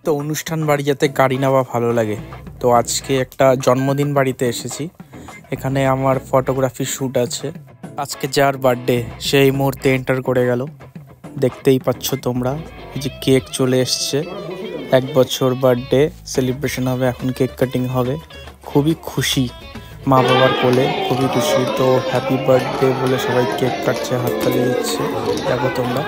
তো অনুষ্ঠান বাড়ি যাতে গাড়ি নেওয়া ভালো লাগে, তো আজকে একটা জন্মদিন বাড়িতে এসেছি। এখানে আমার ফটোগ্রাফি শ্যুট আছে। আজকে যার বার্থডে সেই মুহূর্তে এন্টার করে গেল, দেখতেই পাচ্ছ তোমরা। এই যে কেক চলে এসছে, 1 বছর বার্থডে সেলিব্রেশন হবে, এখন কেক কাটিং হবে। খুবই খুশি, মা বাবার কোলে খুবই খুশি। তো হ্যাপি বার্থডে বলে সবাই কেক কাটছে, হাততালি দিচ্ছে, দেখো তোমরা।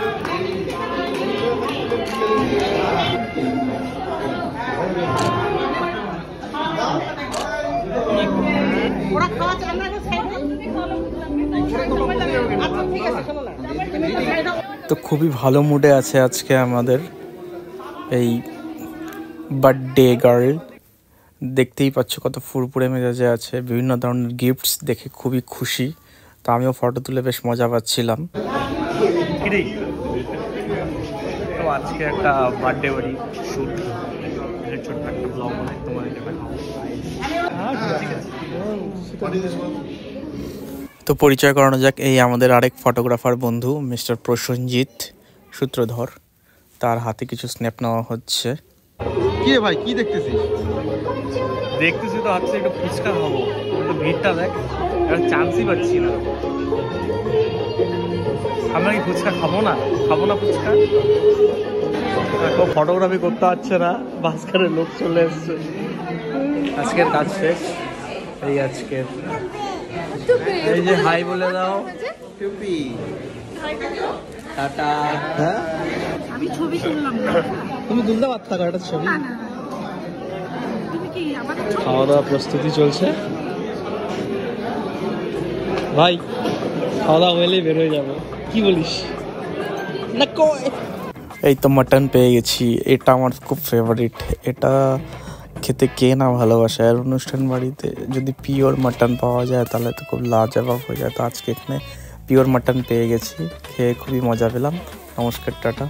তো খুবই ভালো মুডে আছে আজকে আমাদের এই বার্থডে গার্ল। দেখতেই পাচ্ছ কত ফুরফুরে মেজাজে আছে, বিভিন্ন ধরনের গিফটস দেখে খুবই খুশি। তো আমিও ফটো তুলে বেশ মজা পাচ্ছিলাম। তো আজকে একটা বার্থডে বাড়ি শুট, ছোট্ট একটা ব্লগ বানাই তোমাদেরকে দেখাবো। তো পরিচয় করানো যাক, এই আমাদের আরেক ফটোগ্রাফার বন্ধু মিস্টার প্রসেনজিৎ সূত্রধর। তার হাতে কিছু স্ন্যাপ নেওয়া হচ্ছে। কি রে ভাই, কি দেখতেছিস? দেখতেছি তো ভাবছি একটু ফুচকা খাবো, একটু ভিড়টা দেখ, এবার চান্সই পাচ্ছি না। আমরা কি ফুচকা খাবো না ফুচকা? ফটোগ্রাফি করতে পারছে না, মাঝখানে লোক চলে এসছে। আজকের কাজ শেষ, এই আজকের। এই যে হাই বলে দাও। টুপি টাটা। হ্যাঁ, আমি ছবি তুললাম না। তুমি তুলতে পারতা একটা ছবি। না না, তুমি কি আমাদের খাওয়া দাওয়া প্রস্তুতি চলছে ভাই, খাওয়া দাওয়া হলেই বের হয়ে যাবো, কি বলিস না? এই তো মাটন পেয়ে গেছি, এটা আমার খুব ফেভারিট। এটা খেতে কে না ভালোবাসে, আর অনুষ্ঠান বাড়িতে যদি পিওর মাটন পাওয়া যায় তাহলে তো খুব লাজবাব হয়ে যায়। তো আজকে এখানে পিওর মাটন পেয়ে গেছি, খেয়ে খুবই মজা পেলাম। নমস্কার, টাটা।